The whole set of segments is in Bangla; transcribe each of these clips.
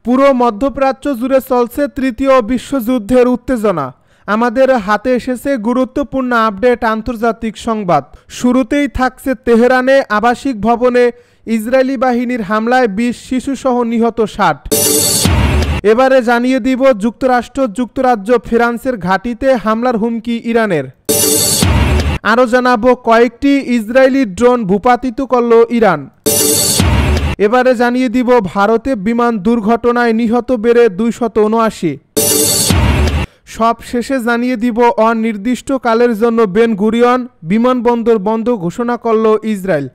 পুরো মধ্যপ্রাচ্য জুড়ে চলছে তৃতীয় বিশ্বযুদ্ধের উত্তেজনা। আমাদের হাতে এসেছে গুরুত্বপূর্ণ আপডেট আন্তর্জাতিক সংবাদ। শুরুতেই থাকছে তেহরানে আবাসিক ভবনে ইসরায়েলি বাহিনীর হামলায় ২০ শিশুসহ নিহত ৬০। এবারে জানিয়ে দিব যুক্তরাজ্য ফ্রান্সের ঘাঁটিতে হামলার হুমকি ইরানের। আরও জানাবো কয়েকটি ইসরায়েলি ড্রোন ভূপাতিত করল ইরান। এবারে জানিয়ে দিব ভারতে বিমান দুর্ঘটনায় নিহত বেড়ে ২৭৯। সব শেষে জানিয়ে দিব অনির্দিষ্টকালের জন্য বেন গুরিয়ন বিমানবন্দর বন্ধ ঘোষণা করল ইসরায়েল।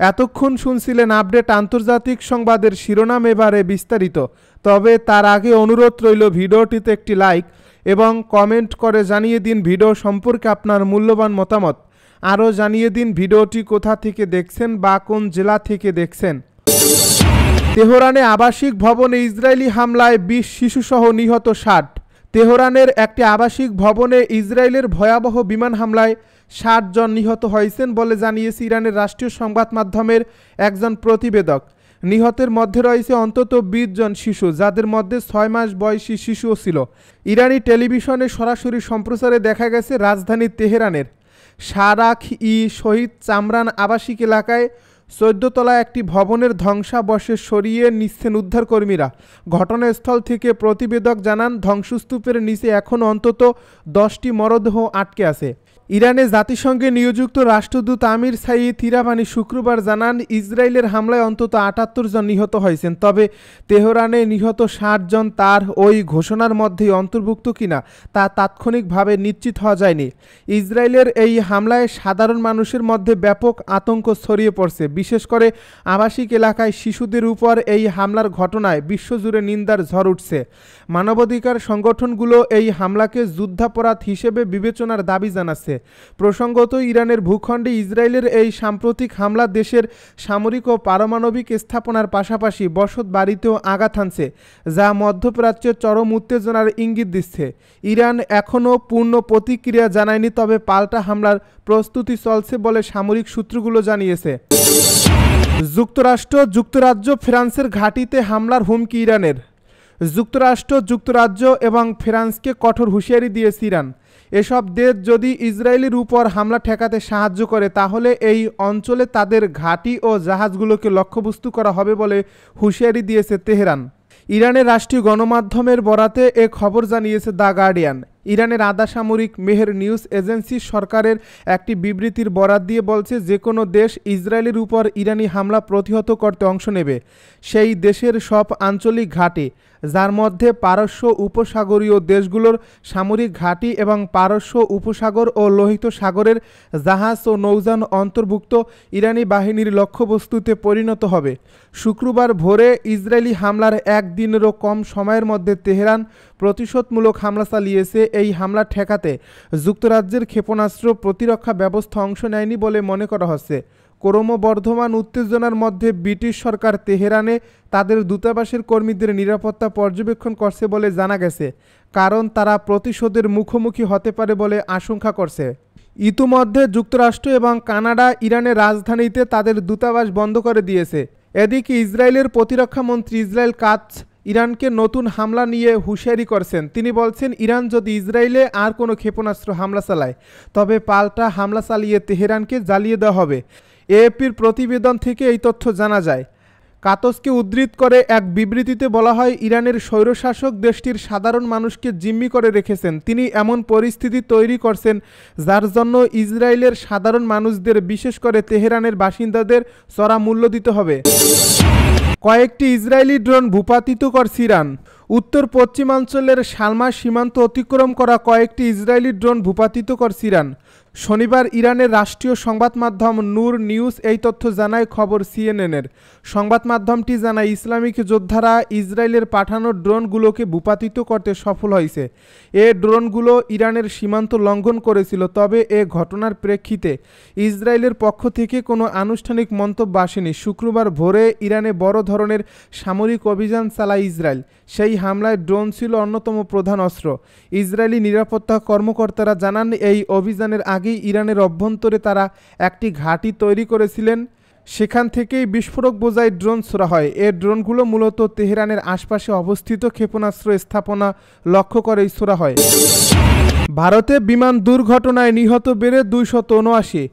এতক্ষণ শুনছিলেন আপডেট আন্তর্জাতিক সংবাদের শিরোনাম, এবারে বিস্তারিত। তবে তার আগে অনুরোধ রইল ভিডিওটিতে একটি লাইক এবং কমেন্ট করে জানিয়ে দিন ভিডিও সম্পর্কে আপনার মূল্যবান মতামত। আরও জানিয়ে দিন ভিডিওটি কোথা থেকে দেখছেন বা কোন জেলা থেকে দেখছেন। তেহরানে আবাসিক ভবনে ইসরায়েলি হামলায় ২০ শিশুসহ নিহত ৬০। তেহরানের একটি আবাসিক ভবনে ইসরায়েলের ভয়াবহ বিমান হামলায় ৬০ জন নিহত হয়েছেন বলে জানিয়েছে ইরানের রাষ্ট্রীয় সংবাদ মাধ্যমের একজন প্রতিবেদক। নিহতের মধ্যে রয়েছে অন্তত ২০ জন শিশু, যাদের মধ্যে ৬ মাস বয়সী শিশুও ছিল। ইরানি টেলিভিশনে সরাসরি সম্প্রচারে দেখা গেছে রাজধানী তেহরানের শারাখ-ই শহীদ চামরান আবাসিক এলাকায় ১৪ তলা একটি ভবনের ধ্বংসাবশেষ সরিয়ে নিচ্ছেন উদ্ধারকর্মীরা। ঘটনাস্থল থেকে প্রতিবেদক জানান, ধ্বংসস্তূপের নিচে এখনও অন্তত ১০টি মরদেহ আটকে আছে। ইরানে জাতিসংঘে নিয়োজিত রাষ্ট্রদূত আমির সাইদ ইরাবানি শুক্রবার জানান, ইসরায়েলের হামলায় অন্তত ৭৮ জন নিহত হয়েছেন। তবে তেহরানে নিহত ৬০ জন তার ওই ঘোষণার মধ্যেই অন্তর্ভুক্ত কিনা তা তাৎক্ষণিকভাবে নিশ্চিত হওয়া যায়নি। ইসরায়েলের এই হামলায় সাধারণ মানুষের মধ্যে ব্যাপক আতঙ্ক ছড়িয়ে পড়ছে। বিশেষ করে আবাসিক এলাকায় শিশুদের উপর এই হামলার ঘটনায় বিশ্বজুড়ে নিন্দার ঝড় উঠছে। মানবাধিকার সংগঠনগুলো এই হামলাকে যুদ্ধাপরাধ হিসেবে বিবেচনার দাবি জানাচ্ছে। প্রসঙ্গত, ইরানের ভূখণ্ডে ইসরায়েলের এই সাম্প্রতিক হামলা দেশের সামরিক ও পারমাণবিক স্থাপনার পাশাপাশি বসত বাড়িতেও আঘাত হানছে, যা মধ্যপ্রাচ্যের চরম উত্তেজনার ইঙ্গিত দিচ্ছে। ইরান এখনও পূর্ণ প্রতিক্রিয়া জানায়নি, তবে পাল্টা হামলার প্রস্তুতি চলছে বলে সামরিক সূত্রগুলো জানিয়েছে। যুক্তরাজ্য ফ্রান্সের ঘাঁটিতে হামলার হুমকি ইরানের। যুক্তরাজ্য এবং ফ্রান্সকে কঠোর হুঁশিয়ারি দিয়েছে ইরান। এসব দেশ যদি ইসরায়েলের উপর হামলা ঠেকাতে সাহায্য করে, তাহলে এই অঞ্চলে তাদের ঘাঁটি ও জাহাজগুলোকে লক্ষ্যবস্তু করা হবে বলে হুঁশিয়ারি দিয়েছে তেহরান। ইরানের রাষ্ট্রীয় গণমাধ্যমের বরাতে এ খবর জানিয়েছে দ্য গার্ডিয়ান। ইরানের আধা সামরিক মেহের নিউজ এজেন্সি সরকারের একটি বিবৃতির বরাত দিয়ে বলছে, যে কোনো দেশ ইসরায়েলের উপর ইরানি হামলা প্রতিহত করতে অংশ নেবে সেই দেশের সব আঞ্চলিক ঘাঁটি, যার মধ্যে পারস্য উপসাগরীয় দেশগুলোর সামরিক ঘাঁটি এবং পারস্য উপসাগর ও লোহিত সাগরের জাহাজ ও নৌযান অন্তর্ভুক্ত, ইরানি বাহিনীর লক্ষ্যবস্তুতে পরিণত হবে। শুক্রবার ভোরে ইসরায়েলি হামলার একদিনেরও কম সময়ের মধ্যে তেহরান প্রতিশোধমূলক হামলা চালিয়েছে। এই হামলা ঠেকাতে যুক্তরাজ্যের ক্ষেপণাস্ত্র প্রতিরক্ষা ব্যবস্থা অংশ নেয়নি বলে মনে করা হচ্ছে। ক্রমবর্ধমান উত্তেজনার মধ্যে ব্রিটিশ সরকার তেহরানে তাদের দূতাবাসের কর্মীদের নিরাপত্তা পর্যবেক্ষণ করছে বলে জানা গেছে, কারণ তারা প্রতিশোধের মুখোমুখি হতে পারে বলে আশঙ্কা করছে। ইতিমধ্যে যুক্তরাষ্ট্র এবং কানাডা ইরানের রাজধানীতে তাদের দূতাবাস বন্ধ করে দিয়েছে। এদিকে ইসরায়েলের প্রতিরক্ষা মন্ত্রী ইসরায়েল কাৎজ ইরানকে নতুন হামলা নিয়ে হুঁশিয়ারি করছেন। তিনি বলছেন, ইরান যদি ইসরায়েলে আর কোনো ক্ষেপণাস্ত্র হামলা চালায়, তবে পাল্টা হামলা চালিয়ে তেহরানকে জ্বালিয়ে দেওয়া হবে। এএপির প্রতিবেদন থেকে এই তথ্য জানা যায়। কাতসকে উদ্ধৃত করে এক বিবৃতিতে বলা হয়, ইরানের স্বৈরশাসক দেশটির সাধারণ মানুষকে জিম্মি করে রেখেছেন। তিনি এমন পরিস্থিতি তৈরি করছেন যার জন্য ইসরায়েলের সাধারণ মানুষদের, বিশেষ করে তেহরানের বাসিন্দাদের চড়া মূল্য দিতে হবে। কয়েকটি ইসরায়েলি ড্রোন ভূপাতিত করছে ইরান। উত্তর পশ্চিমাঞ্চলের সালমা সীমান্ত অতিক্রম করা কয়েকটি ইসরায়েলি ড্রোন ভূপাতিত করছে ইরান। শনিবার ইরানের রাষ্ট্রীয় সংবাদ মাধ্যম নূর নিউজ এই তথ্য জানায়। খবর সিএনএনের। সংবাদ মাধ্যমটি জানায়, ইসলামিক যোদ্ধারা ইসরায়েলের পাঠানো ড্রোনগুলোকে ভূপাতিত করতে সফল হয়েছে। এ ড্রোনগুলো ইরানের সীমান্ত লঙ্ঘন করেছিল, তবে এ ঘটনার প্রেক্ষিতে ইসরায়েলের পক্ষ থেকে কোনো আনুষ্ঠানিক মন্তব্য আসেনি। শুক্রবার ভোরে ইরানে বড় ধরনের সামরিক অভিযান চালায় ইসরায়েল। সেই হামলায় ড্রোন ছিল অন্যতম প্রধান অস্ত্র। ইসরায়েলি নিরাপত্তা কর্মকর্তারা জানান, এই অভিযানের আগেই ইরানের অভ্যন্তরে তারা একটি ঘাঁটি তৈরি করেছিলেন, সেখান থেকেই বিস্ফোরক বোঝাই ড্রোন ছোড়া হয়। এই ড্রোনগুলো মূলত তেহরানের আশপাশে অবস্থিত ক্ষেপণাস্ত্র স্থাপনা লক্ষ্য করেই ছোড়া হয়। ভারতে বিমান দুর্ঘটনায় নিহত বেড়ে 279।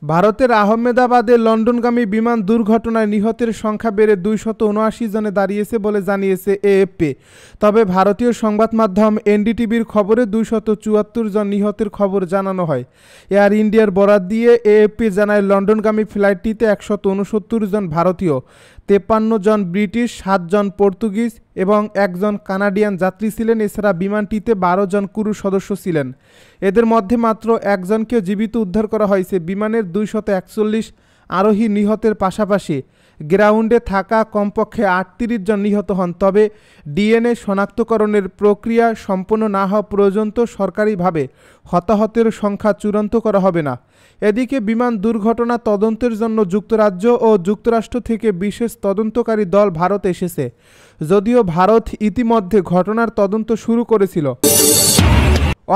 ভারতের আহমেদাবাদে লন্ডনগামী বিমান দুর্ঘটনায় নিহতের সংখ্যা বেড়ে 279 জনে দাঁড়িয়েছে বলে জানিয়েছে এএফপি। তবে ভারতীয় সংবাদ মাধ্যম এনডিটিভির খবরে 274 জন নিহতের খবর জানানো হয়। এয়ার ইন্ডিয়ার বরাত দিয়ে এএফপি জানায়, লন্ডনগামী ফ্লাইটটিতে 169 জন ভারতীয়, 53 জন ব্রিটিশ, 7 জন পর্তুগিজ এবং 1 জন কানাডিয়ান যাত্রী ছিলেন। এছাড়া বিমানটিতে 12 জন ক্রু সদস্য ছিলেন। এদের মধ্যে মাত্র 1 জনকে জীবিত উদ্ধার করা হয়েছে। বিমানের 241 আরোহী নিহতের পাশাপাশি গ্রাউন্ডে থাকা কমপক্ষে 38 জন নিহত হন। তবে ডিএনএ শনাক্তকরণের প্রক্রিয়া সম্পন্ন না হওয়া পর্যন্ত সরকারিভাবে হতাহতের সংখ্যা চূড়ান্ত করা হবে না। এদিকে বিমান দুর্ঘটনা তদন্তের জন্য যুক্তরাজ্য ও যুক্তরাষ্ট্র থেকে বিশেষ তদন্তকারী দল ভারত এসেছে। যদিও ভারত ইতিমধ্যে ঘটনার তদন্ত শুরু করেছিল।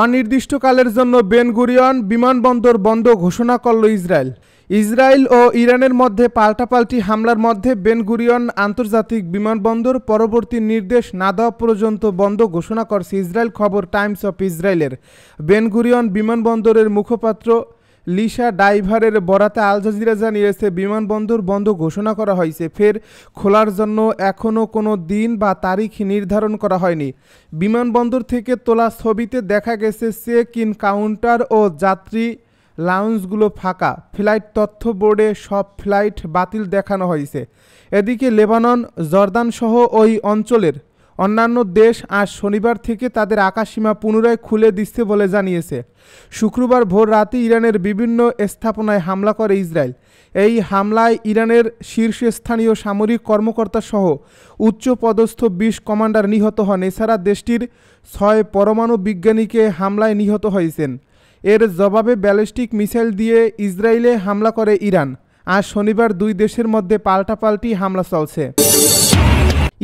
অনির্দিষ্টকালের জন্য বেন গুরিয়ন বিমানবন্দর বন্ধ ঘোষণা করল ইসরায়েল। ইসরায়েল ও ইরানের মধ্যে পাল্টাপাল্টি হামলার মধ্যে বেন গুরিয়ন আন্তর্জাতিক বিমানবন্দর পরবর্তী নির্দেশ না দেওয়া পর্যন্ত বন্ধ ঘোষণা করছে ইসরায়েল। খবর টাইমস অফ ইসরায়েলের। বেন গুরিয়ন বিমানবন্দরের মুখপাত্র লিসা ডাইভারের বরাতে আল জাজিরা জানিয়েছে, বিমানবন্দর বন্ধ ঘোষণা করা হয়েছে। ফের খোলার জন্য এখনও কোনো দিন বা তারিখ নির্ধারণ করা হয়নি। বিমানবন্দর থেকে তোলা ছবিতে দেখা গেছে চেক ইন কাউন্টার ও যাত্রী লাউঞ্জগুলো ফাঁকা। ফ্লাইট তথ্য বোর্ডে সব ফ্লাইট বাতিল দেখানো হয়েছে। এদিকে লেবানন, জর্দান সহ ওই অঞ্চলের অন্যান্য দেশ আজ শনিবার থেকে তাদের আকাশসীমা পুনরায় খুলে দিচ্ছে বলে জানিয়েছে। শুক্রবার ভোর রাতে ইরানের বিভিন্ন স্থাপনায় হামলা করে ইসরায়েল। এই হামলায় ইরানের শীর্ষস্থানীয় সামরিক কর্মকর্তা সহ উচ্চপদস্থ 20 কমান্ডার নিহত হন। এছাড়া দেশটির 6 পরমাণু বিজ্ঞানীকে হামলায় নিহত হয়েছেন। এর জবাবে ব্যালিস্টিক মিসাইল দিয়ে ইসরায়েলে হামলা করে ইরান। আজ শনিবার দুই দেশের মধ্যে পাল্টাপাল্টি হামলা চলছে।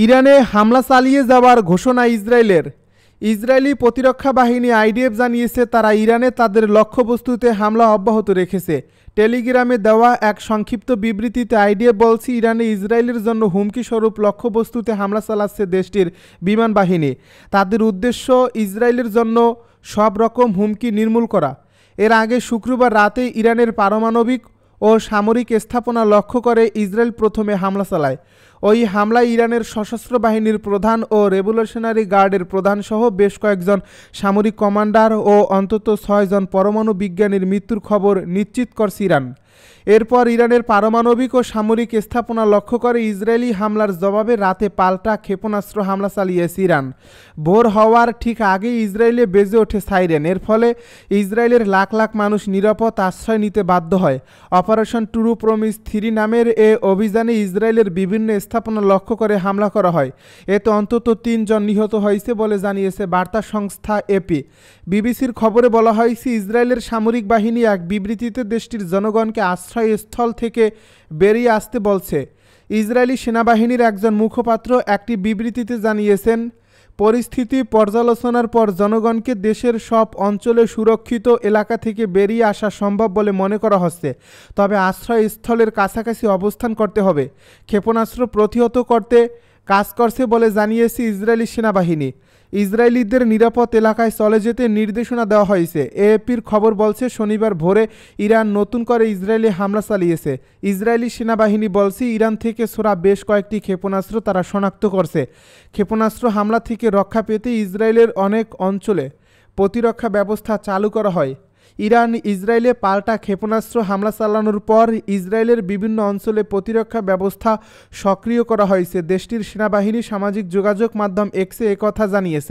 ইরানে হামলা চালিয়ে যাওয়ার ঘোষণা ইসরায়েলের। ইসরায়েলি প্রতিরক্ষা বাহিনী আইডিএফ জানিয়েছে, তারা ইরানে তাদের লক্ষ্যবস্তুতে হামলা অব্যাহত রেখেছে। টেলিগ্রামে দেওয়া এক সংক্ষিপ্ত বিবৃতিতে আইডিএফ বলছে, ইরানে ইসরায়েলের জন্য হুমকি স্বরূপ লক্ষ্যবস্তুতে হামলা চালাচ্ছে দেশটির বিমান বাহিনী। তাদের উদ্দেশ্য ইসরায়েলের জন্য সব রকম হুমকি নির্মূল করা। এর আগে শুক্রবার রাতে ইরানের পারমাণবিক ও সামরিক স্থাপনা লক্ষ্য করে ইসরায়েল প্রথমে হামলা চালায়। ওই হামলায় ইরানের সশস্ত্র বাহিনীর প্রধান ও রেভলিউশনারি গার্ডের প্রধান সহ বেশ কয়েকজন সামরিক কমান্ডার ও অন্তত 6 জন পরমাণু বিজ্ঞানীর মৃত্যুর খবর নিশ্চিত করছে ইরান। এরপর ইরানের পারমাণবিক ও সামরিক স্থাপনা লক্ষ্য করে ইসরায়েলি হামলার জবাবে রাতে পাল্টা ক্ষেপণাস্ত্র হামলা চালিয়েছে ইরান। ভোর হওয়ার ঠিক আগেই ইসরায়েলে বেজে ওঠে সাইরেন। এর ফলে ইসরায়েলের লাখ লাখ মানুষ নিরাপদ আশ্রয় নিতে বাধ্য হয়। অপারেশন ট্রু প্রমিস 3 নামের এ অভিযানে ইসরায়েলের বিভিন্ন স্থাপনা লক্ষ্য করে হামলা করা হয়। এতে অন্তত 3 জন নিহত হয়েছে বলে জানিয়েছে বার্তা সংস্থা এপি। বিবিসির খবরে বলা হয়েছে, ইসরায়েলের সামরিক বাহিনী এক বিবৃতিতে দেশটির জনগণকে আশ্রয়স্থল থেকে বেরিয়ে আসতে বলছে। ইসরায়েলি সেনাবাহিনীর একজন মুখপাত্র একটি বিবৃতিতে জানিয়েছেন, পরিস্থিতি পর্যালোচনার পর জনগণকে দেশের সব অঞ্চলে সুরক্ষিত এলাকা থেকে বেরিয়ে আসা সম্ভব বলে মনে করা হচ্ছে। তবে আশ্রয়স্থলের কাছাকাছি অবস্থান করতে হবে। ক্ষেপণাস্ত্র প্রতিহত করতে কাজ করছে বলে জানিয়েছে ইসরায়েলি সেনাবাহিনী। ইসরায়েলিদের নিরাপদ এলাকায় চলে যেতে নির্দেশনা দেওয়া হয়েছে। এএপির খবর বলছে, শনিবার ভোরে ইরান নতুন করে ইসরায়েলে হামলা চালিয়েছে। ইসরায়েলি সেনাবাহিনী বলছে, ইরান থেকে ছোড়া বেশ কয়েকটি ক্ষেপণাস্ত্র তারা শনাক্ত করছে। ক্ষেপণাস্ত্র হামলা থেকে রক্ষা পেতে ইসরায়েলের অনেক অঞ্চলে প্রতিরক্ষা ব্যবস্থা চালু করা হয়। ইরান ইসরায়েলে পাল্টা ক্ষেপণাস্ত্র হামলা চালানোর পর ইসরায়েলের বিভিন্ন অঞ্চলে প্রতিরক্ষা ব্যবস্থা সক্রিয় করা হয়েছে। দেশটির সেনাবাহিনী সামাজিক যোগাযোগ মাধ্যম এক্সে একথা জানিয়েছে।